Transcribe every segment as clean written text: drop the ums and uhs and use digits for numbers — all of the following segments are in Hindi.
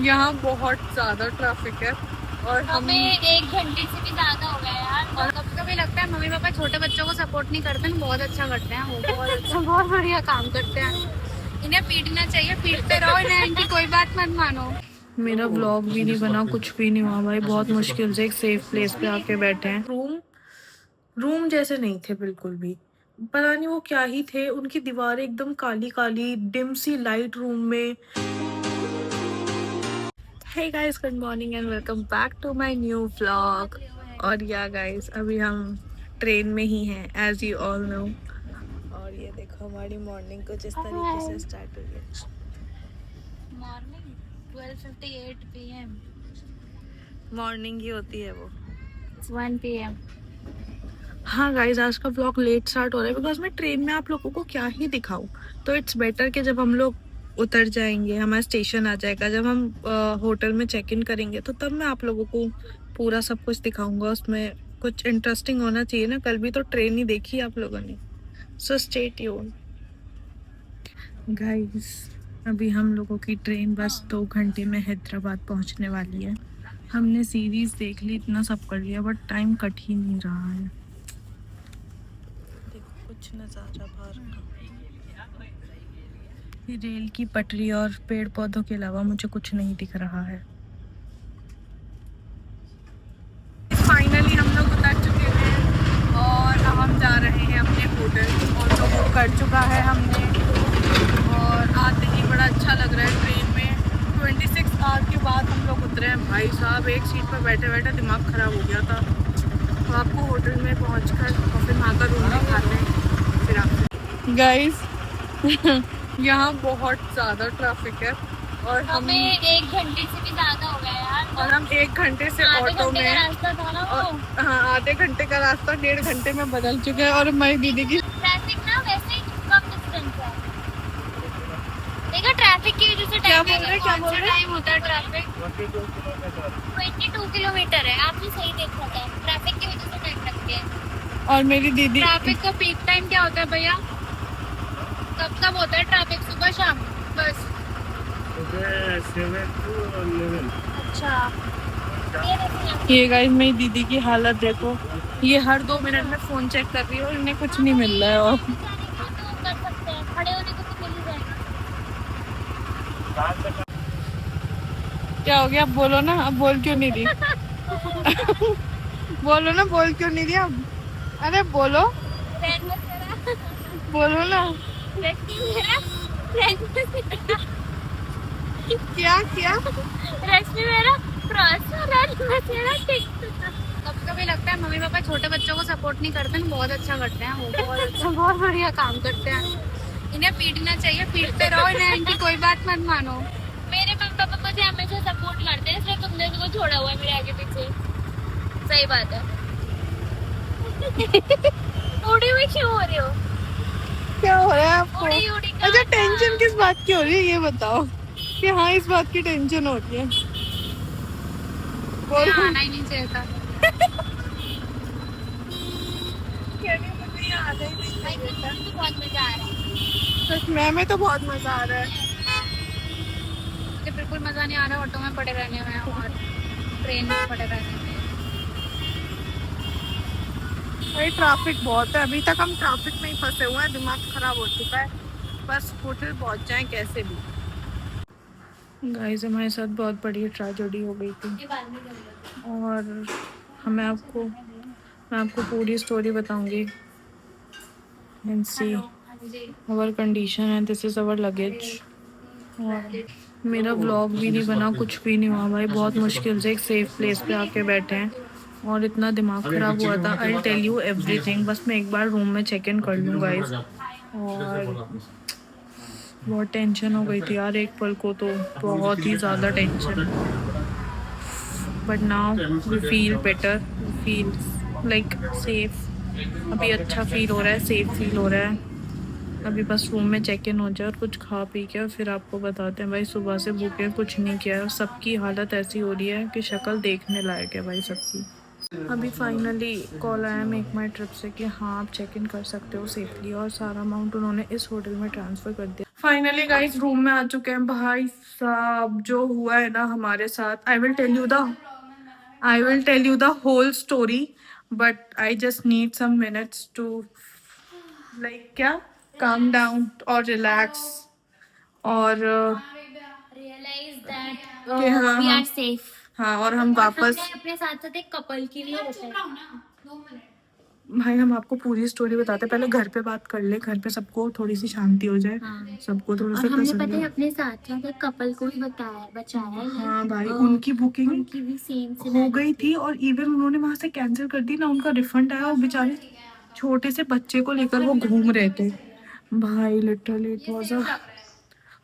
यहाँ बहुत ज्यादा ट्रैफिक है और हमें 1 घंटे से भी ज्यादा हो गया यार। और कभी कभी लगता है मम्मी पापा छोटे बच्चों को सपोर्ट नहीं करते ना, बहुत अच्छा करते हैं वो, बहुत अच्छा बहुत बढ़िया काम करते हैं। इन्हें पीटना चाहिए, पीटते रहो इन्हें, इनकी कोई बात मत मानो। मेरा व्लॉग भी नहीं बना, कुछ भी नहीं हुआ भाई। बहुत मुश्किल से एक सेफ प्लेस पे आके बैठे हैं। रूम जैसे नहीं थे बिल्कुल भी। पता नहीं वो क्या ही थे, उनकी दीवारें एकदम काली काली, डिम सी लाइट रूम में। Hey guys, good morning and welcome back to my new vlog. और या गाइस, अभी हम ट्रेन में ही हैं एज यू ऑल नो। और ये देखो हमारी मॉर्निंग कुछ इस तरीके से स्टार्ट हुई है। Morning 12:58 PM। मॉर्निंग ही होती है वो। 1 PM। हाँ गाइज, आज का व्लॉग लेट स्टार्ट हो रहा है बिकॉज मैं ट्रेन में आप लोगों को क्या ही दिखाऊं। तो इट्स बेटर कि जब हम लोग उतर जाएंगे, हमारा स्टेशन आ जाएगा, जब हम होटल में चेक इन करेंगे, तो तब मैं आप लोगों को पूरा सब कुछ दिखाऊंगा। उसमें कुछ इंटरेस्टिंग होना चाहिए ना, कल भी तो ट्रेन ही देखी आप लोगों ने। So stay tuned guys. अभी हम लोगों की ट्रेन बस 2 घंटे में हैदराबाद पहुंचने वाली है। हमने सीरीज देख ली, इतना सब कर लिया, बट टाइम कट ही नहीं रहा है। देखो कुछ नज़ारा बाहर का, ये रेल की पटरी और पेड़ पौधों के अलावा मुझे कुछ नहीं दिख रहा है। फाइनली हम लोग उतर चुके हैं और अब हम जा रहे हैं अपने होटल। ऑटो बुक कर चुका है हमने और आते ही बड़ा अच्छा लग रहा है। ट्रेन में 26 आवर के बाद हम लोग उतरे हैं। भाई साहब, एक सीट पर बैठे बैठे दिमाग ख़राब हो गया था। तो आपको होटल में पहुंचकर और फिर वहाँ का रूम दिखाते हैं फिर आपसे। गाइस यहाँ बहुत ज़्यादा ट्रैफिक है और हमें 1 घंटे से भी ज्यादा हो गया यार। और हम 1 घंटे से ऑटो में, रास्ता था ना वो। हाँ, आधे घंटे का रास्ता 1.5 घंटे में बदल चुके हैं। और हमारी दीदी की ट्रैफिक ना वैसे ही कम डिस्टेंस है। देखो ट्रैफिक की वजह से क्या टाइम बोल रहे हैं, क्या बोल रहे हैं? टाइम होता है। ट्रैफिक 22 किलोमीटर है। आपने सही देखा था, ट्रैफिक की वजह से टाइम लगती है। और मेरी दीदी, ट्रैफिक का पीक टाइम क्या होता है भैया? कब कब होता है ट्रैफिक? सुबह शाम बस? 7 to 11। अच्छा। ये गाइस मेरी दीदी की हालत देखो, ये हर 2 मिनट में फोन चेक कर रही है और इन्हें कुछ नहीं मिल रहा है। और कर सकते हैं, खड़े होने को तो मिल ही जाएगा। क्या हो गया? अब बोलो ना, अब बोल क्यों नहीं रही? बोलो ना, बोल क्यों नहीं रही अब? अरे बोलो, बोलो ना। क्या क्या? कभी कभी लगता है मम्मी पापा छोटे बच्चों को सपोर्ट नहीं करते ना, बहुत अच्छा करते हैं वो, बहुत अच्छा बहुत बढ़िया काम करते हैं। इन्हें पीटना चाहिए, पीटते रहो इन्हें, इनकी कोई बात मत मानो। मेरे मम्मी पापा मुझे हमेशा सपोर्ट करते हैं, इसलिए तुमने उनको छोड़ा हुआ है मेरे आगे पीछे। सही बात है। उड़ी हुई क्यों हो रही हो? क्या हो रहा है आपको? उड़ी उड़ी अच्छा, टेंशन किस बात की हो रही है ये बताओ। कि हाँ, इस बात की टेंशन हो रही है। बोलो। आना ही नहीं चाहिए था। मुझे याद ही नहीं भाई मुझे तो बहुत मजा आ रहा है। सच में, हमें तो बहुत मजा आ रहा है। मुझे बिल्कुल मजा नहीं आ रहा ऑटो में पड़े रहने में और ट्रेन में पड़े रहने में। भाई ट्रैफिक बहुत है, अभी तक हम ट्रैफिक में ही फंसे हुए हैं, दिमाग खराब हो चुका है। बस होटल पहुंच जाएं कैसे भी। गाइस, हमारे साथ बहुत बड़ी ट्रेजेडी हो गई थी और मैं आपको पूरी स्टोरी बताऊंगी। And see our condition and this is our luggage. और मेरा व्लॉग भी नहीं बना, कुछ भी नहीं हुआ भाई। बहुत मुश्किल से एक सेफ प्लेस पे आके बैठे हैं और इतना दिमाग खराब हुआ था। I tell you everything. बस मैं एक बार रूम में चेक इन कर लूँ गाइस। और बहुत टेंशन हो गई थी यार, एक पल को तो बहुत ही ज़्यादा tension. But now we feel better, we feel like safe. अभी अच्छा फील हो रहा है, सेफ फील हो रहा है। अभी बस रूम में चेक इन हो जाए और कुछ खा पी के और फिर आपको बताते हैं। भाई सुबह से भूखे, कुछ नहीं किया है। सबकी हालत ऐसी हो रही है कि शक्ल देखने लायक है भाई सबकी। अभी फाइनली कॉल आया मेक माई ट्रिप से कि हाँ आप चेक इन कर सकते हो सेफली, और सारा अमाउंट उन्होंने इस होटल में ट्रांसफ़र कर दिया। फाइनली गाइस रूम में आ चुके हैं। भाई साहब जो हुआ है ना हमारे साथ, I will tell you the whole story, but I just need some minutes to like क्या काम डाउन और रिलैक्स और रियलाइज दैट कि हाँ वी आर हम सेफ। हाँ और हम वापस अपने साथ साथ एक कपल के लिए होता है। भाई हम आपको पूरी स्टोरी बताते हैं, पहले घर पे बात कर ले, घर पे सबको थोड़ी सी शांति हो जाए। हाँ। सबको थोड़ा और सा हमने तसल्ली पता है हो। अपने साथ साथ एक कपल को भी बताया बचाया है। हाँ भाई अ, उनकी बुकिंग उनकी भी सेम हो गई थी और इवन उन्होंने वहां से कैंसिल कर दी ना, उनका रिफंड आया। वो बेचारे छोटे से बच्चे को लेकर वो घूम रहे थे। भाई literally it was a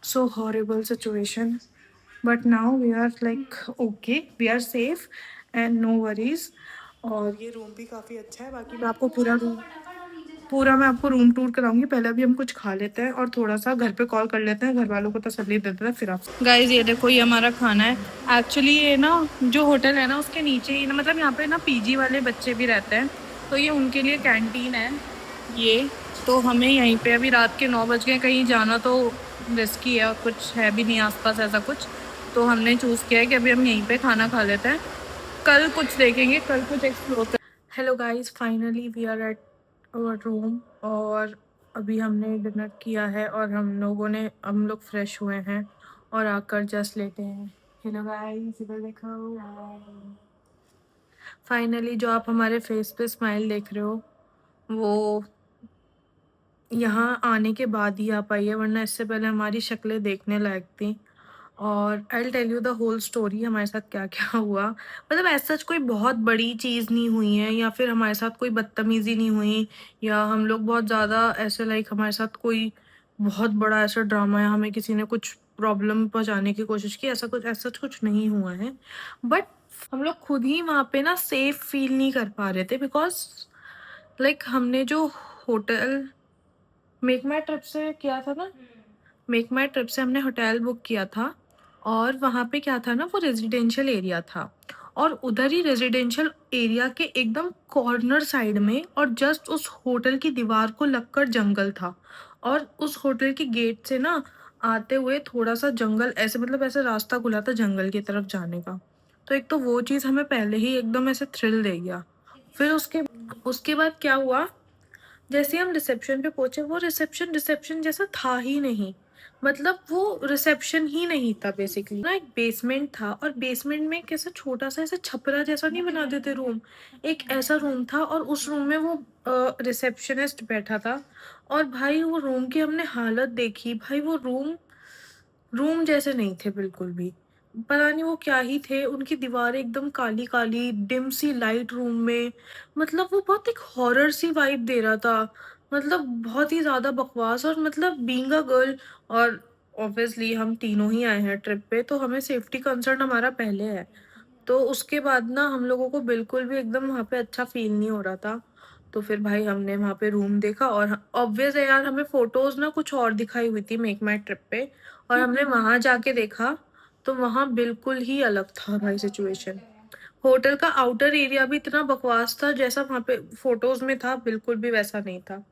so horrible situation, but now we are like okay, we are safe and no worries। और ये रूम भी काफ़ी अच्छा है। बाकी मैं आपको मैं आपको रूम टूर कराऊंगी। पहले अभी हम कुछ खा लेते हैं और थोड़ा सा घर पे कॉल कर लेते हैं, घर वालों को तसल्ली दे देते हैं, फिर आप गाइज ये देखो ये हमारा खाना है। एक्चुअली ये ना जो होटल है ना उसके नीचे ही ना, मतलब यहाँ पे ना पीजी वाले बच्चे भी रहते हैं, तो ये उनके लिए कैंटीन है ये। तो हमें यहीं पे अभी रात के 9 बज गए, कहीं जाना तो रिस्की है और कुछ है भी नहीं आसपास ऐसा कुछ, तो हमने चूज़ किया है कि अभी हम यहीं पे खाना खा लेते हैं, कल कुछ देखेंगे, कल कुछ एक्सप्लोर कर। Hello guys finally we are at our room और अभी हमने डिनर किया है और हम लोग फ्रेश हुए हैं और आकर जस्ट लेटे हैं। हेलो गाइस इधर देखो। फाइनली जो आप हमारे फेस पे स्माइल देख रहे हो वो यहाँ आने के बाद ही आ पाई है, वरना इससे पहले हमारी शक्लें देखने लायक थी। और I will tell you the whole story हमारे साथ क्या क्या हुआ। मतलब ऐसा कोई बहुत बड़ी चीज़ नहीं हुई है या फिर हमारे साथ कोई बदतमीज़ी नहीं हुई या हम लोग बहुत ज़्यादा ऐसे लाइक हमारे साथ कोई बहुत बड़ा ऐसा ड्रामा या हमें किसी ने कुछ प्रॉब्लम पहुंचाने की कोशिश की, ऐसा कुछ नहीं हुआ है। बट हम लोग खुद ही वहाँ पे ना सेफ फील नहीं कर पा रहे थे, बिकॉज लाइक हमने जो होटल मेक माई ट्रिप से किया था ना, मेक माई ट्रिप से हमने होटल बुक किया था और वहाँ पे क्या था ना, वो रेजिडेंशियल एरिया था और उधर ही रेजिडेंशियल एरिया के एकदम कॉर्नर साइड में और जस्ट उस होटल की दीवार को लगकर जंगल था। और उस होटल के गेट से ना आते हुए थोड़ा सा जंगल ऐसे, मतलब ऐसे रास्ता खुला था जंगल की तरफ जाने का। तो एक तो वो चीज़ हमें पहले ही एकदम ऐसे थ्रिल दे गया। फिर उसके उसके बाद क्या हुआ, जैसे हम रिसेप्शन पे पहुंचे वो रिसेप्शन जैसा था ही नहीं। मतलब वो रिसेप्शन ही नहीं था, बेसिकली ना एक बेसमेंट था और बेसमेंट में कैसा छोटा सा ऐसा छपरा जैसा नहीं बना देते रूम, एक ऐसा रूम था और उस रूम में वो रिसेप्शनिस्ट बैठा था। और भाई वो रूम की हमने हालत देखी, भाई वो रूम रूम जैसे नहीं थे बिल्कुल भी। पता नहीं वो क्या ही थे, उनकी दीवारें एकदम काली काली डिम सी लाइट रूम में। मतलब वो बहुत एक हॉरर सी वाइब दे रहा था, मतलब बहुत ही ज़्यादा बकवास। और मतलब बीइंग अ गर्ल और ऑब्वियसली हम तीनों ही आए हैं ट्रिप पे, तो हमें सेफ्टी कंसर्न हमारा पहले है। तो उसके बाद ना हम लोगों को बिल्कुल भी एकदम वहाँ पे अच्छा फील नहीं हो रहा था। तो फिर भाई हमने वहाँ पे रूम देखा और ऑब्वियस है यार, हमें फोटोज ना कुछ और दिखाई हुई थी मेक माई ट्रिप पे और हमने वहाँ जाके देखा तो वहाँ बिल्कुल ही अलग था भाई सिचुएशन। होटल का आउटर एरिया भी इतना बकवास था जैसा वहाँ पे फोटोज में था, बिल्कुल भी वैसा नहीं था।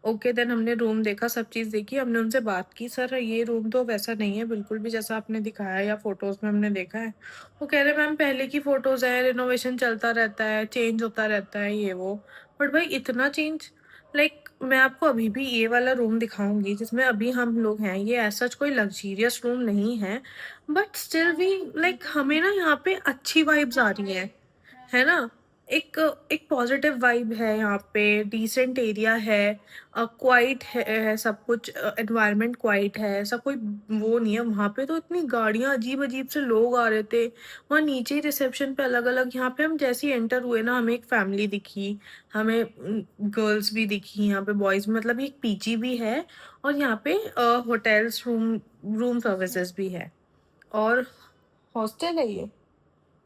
ओके देन हमने रूम देखा, सब चीज़ देखी, हमने उनसे बात की, सर ये रूम तो वैसा नहीं है बिल्कुल भी जैसा आपने दिखाया या फोटोज में हमने देखा है। वो कह रहे मैम पहले की फोटोज है, रिनोवेशन चलता रहता है, चेंज होता रहता है ये वो। बट भाई इतना चेंज, लाइक मैं आपको अभी भी ये वाला रूम दिखाऊंगी जिसमें अभी हम लोग हैं, ये ऐसा कोई लग्जीरियस रूम नहीं है, बट स्टिल भी लाइक हमें ना यहाँ पे अच्छी वाइब्स आ रही है ना। एक एक पॉजिटिव वाइब है यहाँ पे, डिसेंट एरिया है, क्वाइट है सब कुछ, एनवायरनमेंट क्वाइट है, ऐसा कोई वो नहीं है। वहाँ पे तो इतनी गाड़ियाँ अजीब अजीब से लोग आ रहे थे, वहाँ नीचे ही रिसेप्शन पे अलग अलग। यहाँ पे हम जैसे ही एंटर हुए ना हमें एक फैमिली दिखी, हमें गर्ल्स भी दिखी, यहाँ पे बॉयज भी, मतलब एक पीजी भी है और यहाँ पे होटल्स रूम सर्विसेज भी है और हॉस्टल है ये,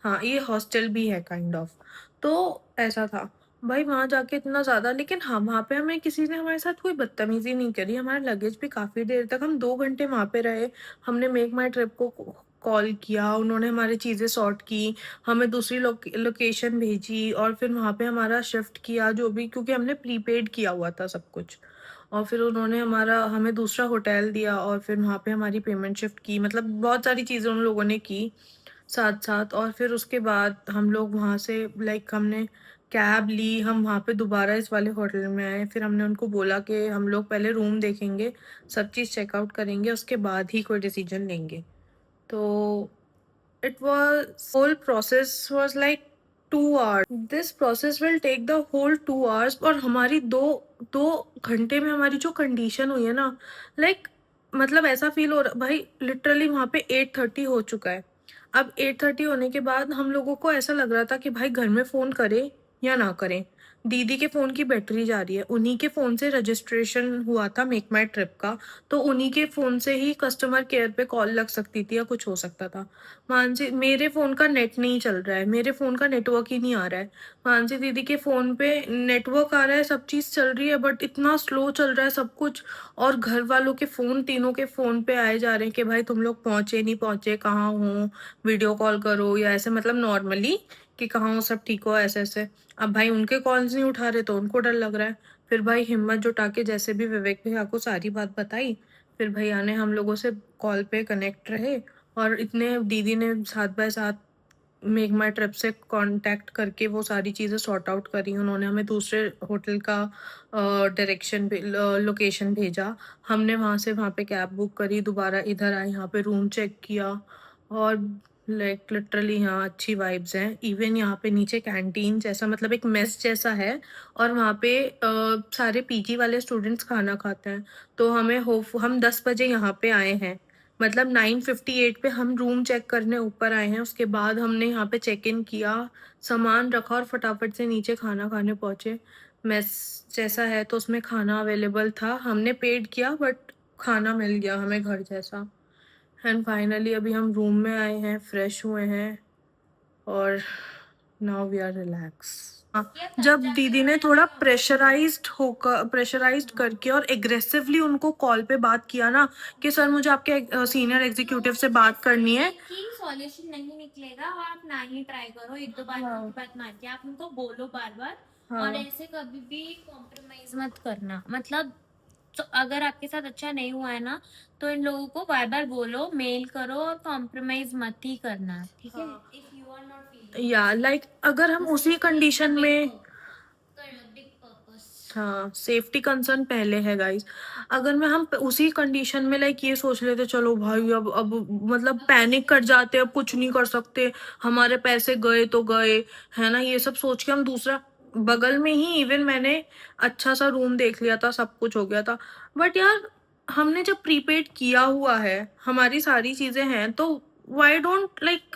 हाँ ये हॉस्टल भी है काइंड ऑफ। तो ऐसा था भाई वहाँ जाके इतना ज़्यादा, लेकिन हाँ वहाँ पे हमें किसी ने हमारे साथ कोई बदतमीजी नहीं करी। हमारा लगेज भी काफ़ी देर तक, हम 2 घंटे वहाँ पे रहे। हमने मेक माई ट्रिप को कॉल किया, उन्होंने हमारी चीज़ें सॉर्ट की, हमें दूसरी लोकेशन भेजी और फिर वहाँ पे हमारा शिफ्ट किया जो भी, क्योंकि हमने प्रीपेड किया हुआ था सब कुछ। और फिर उन्होंने हमें दूसरा होटल दिया और फिर वहाँ पे हमारी पेमेंट शिफ्ट की, मतलब बहुत सारी चीज़ें उन लोगों ने की साथ साथ। और फिर उसके बाद हम लोग वहाँ से लाइक हमने कैब ली, हम वहाँ पे दोबारा इस वाले होटल में आए। फिर हमने उनको बोला कि हम लोग पहले रूम देखेंगे, सब चीज़ चेकआउट करेंगे, उसके बाद ही कोई डिसीजन लेंगे। तो it was whole process was like 2 hours. This process will take the whole 2 hours। और हमारी दो दो घंटे में हमारी जो कंडीशन हुई है ना, लाइक मतलब ऐसा फील हो रहा भाई, लिटरली वहाँ पे 8:30 हो चुका है। अब 8:30 होने के बाद हम लोगों को ऐसा लग रहा था कि भाई घर में फ़ोन करें या ना करें। दीदी के फ़ोन की बैटरी जा रही है, उन्हीं के फ़ोन से रजिस्ट्रेशन हुआ था मेक माई ट्रिप का, तो उन्हीं के फ़ोन से ही कस्टमर केयर पे कॉल लग सकती थी या कुछ हो सकता था। मानसी, मेरे फ़ोन का नेट नहीं चल रहा है, मेरे फ़ोन का नेटवर्क ही नहीं आ रहा है। मानसी दीदी के फ़ोन पे नेटवर्क आ रहा है, सब चीज़ चल रही है, बट इतना स्लो चल रहा है सब कुछ। और घर वालों के फ़ोन, तीनों के फ़ोन पे आए जा रहे हैं कि भाई तुम लोग पहुँचे नहीं पहुँचे, कहाँ हो, वीडियो कॉल करो, या ऐसे मतलब नॉर्मली कि कहाँ हो, सब ठीक हो, ऐसे ऐसे। अब भाई उनके कॉल्स नहीं उठा रहे तो उनको डर लग रहा है। फिर भाई हिम्मत जुटा के जैसे भी विवेक भैया को सारी बात बताई, फिर भैया ने हम लोगों से कॉल पे कनेक्ट रहे और इतने दीदी ने साथ बाय साथ मेक माई ट्रिप से कांटेक्ट करके वो सारी चीज़ें सॉर्ट आउट करी। उन्होंने हमें दूसरे होटल का डायरेक्शन लोकेशन भेजा, हमने वहाँ से वहाँ पे कैब बुक करी, दोबारा इधर आए, यहाँ पे रूम चेक किया। और लाइक लिटरली यहाँ अच्छी वाइब्स हैं। इवन यहाँ पे नीचे कैंटीन जैसा, मतलब एक मेस जैसा है, और वहाँ पे सारे पीजी वाले स्टूडेंट्स खाना खाते हैं। तो हम 10 बजे यहाँ पे आए हैं, मतलब 9:58 पे हम रूम चेक करने ऊपर आए हैं। उसके बाद हमने यहाँ पे चेक इन किया, सामान रखा और फटाफट से नीचे खाना खाने पहुँचे। मेस जैसा है तो उसमें खाना अवेलेबल था, हमने पेड किया बट खाना मिल गया हमें घर जैसा। एंड फाइनली अभी हम रूम में आए हैं, फ्रेश हुए हैं और नाउ वी आर रिलैक्स। जब दीदी ने थोड़ा प्रेशराइज्ड करके और एग्रेसिवली उनको कॉल पे बात किया ना कि सर मुझे आपके सीनियर एग्जीक्यूटिव से बात करनी है, कि सॉल्यूशन नहीं निकलेगा और आप ना ही ट्राई करो, एक दो बार हाँ। उनकी बात मान के आप उनको बोलो बार बार। हाँ। और ऐसे कभी भी कॉम्प्रोमाइज मत करना, मतलब तो अगर आपके साथ अच्छा नहीं हुआ है ना, तो इन लोगों को बार बार बोलो, मेल करो और कॉम्प्रोमाइज मत ही करना, ठीक है? If you are not feeling या लाइक अगर हम उसी कंडीशन में, बिग पर्पस। हाँ सेफ्टी कंसर्न पहले है गाइस। अगर हम उसी कंडीशन में लाइक ये सोच लेते चलो भाई अब मतलब पैनिक कर जाते, अब कुछ नहीं कर सकते, हमारे पैसे गए तो गए, है ना, ये सब सोच के हम दूसरा बगल में ही, इवन मैंने अच्छा सा रूम देख लिया था, सब कुछ हो गया था। बट यार हमने जब प्रीपेड किया हुआ है, हमारी सारी चीजें हैं, तो वाई डोंट लाइक,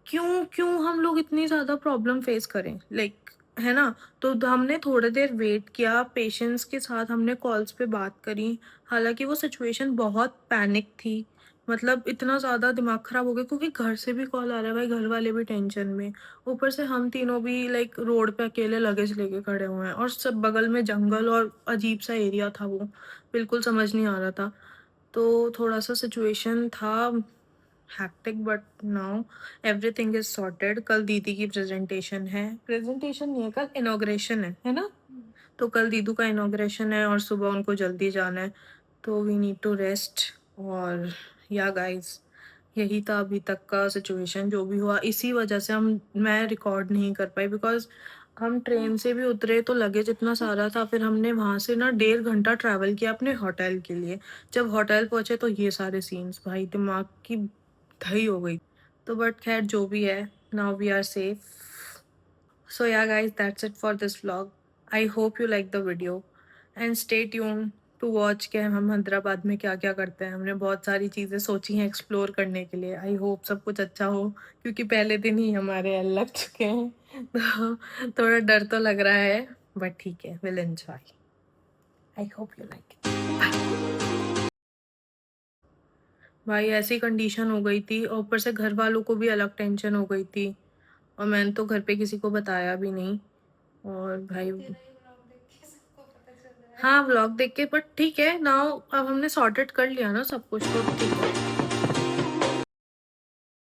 क्यों क्यों हम लोग इतनी ज़्यादा प्रॉब्लम फेस करें, लाइक है ना। तो हमने थोड़ी देर वेट किया, पेशेंस के साथ हमने कॉल्स पे बात करी। हालांकि वो सिचुएशन बहुत पैनिक थी, मतलब इतना ज़्यादा दिमाग ख़राब हो गया क्योंकि घर से भी कॉल आ रहा है भाई, घर वाले भी टेंशन में, ऊपर से हम तीनों भी लाइक रोड पे अकेले लगेज लेके खड़े हुए हैं और सब बगल में जंगल और अजीब सा एरिया था, वो बिल्कुल समझ नहीं आ रहा था। तो थोड़ा सा सिचुएशन था hectic, but now everything is sorted. कल दीदी की प्रेजेंटेशन नहीं है, कल इनॉग्रेशन है ना। तो कल दीदू का इनॉग्रेशन है और सुबह उनको जल्दी जाना है, तो वी नीड टू रेस्ट। और या गाइस, यही था अभी तक का सिचुएशन। जो भी हुआ इसी वजह से मैं रिकॉर्ड नहीं कर पाई, बिकॉज हम ट्रेन से भी उतरे तो लगेज इतना सारा था, फिर हमने वहाँ से ना 1.5 घंटा ट्रैवल किया अपने होटल के लिए। जब होटल पहुँचे तो ये सारे सीन्स, भाई दिमाग की दही हो गई। तो बट खैर जो भी है, now we are safe. So yeah guys, that's it for this vlog. I hope you like the video and stay tuned to watch के हम हैदराबाद में क्या क्या करते हैं। हमने बहुत सारी चीज़ें सोची हैं एक्सप्लोर करने के लिए। आई होप सब कुछ अच्छा हो, क्योंकि पहले दिन ही हमारे लग चुके हैं तो थोड़ा डर तो लग रहा है, बट ठीक है, will enjoy. I hope you like it. भाई ऐसी कंडीशन हो गई थी और ऊपर से घर वालों को भी अलग टेंशन हो गई थी, और मैंने तो घर पे किसी को बताया भी नहीं। और भाई हाँ व्लॉग देख के, बट ठीक है, नाउ अब हमने सॉर्टेड कर लिया ना सब कुछ, तो ठीक है।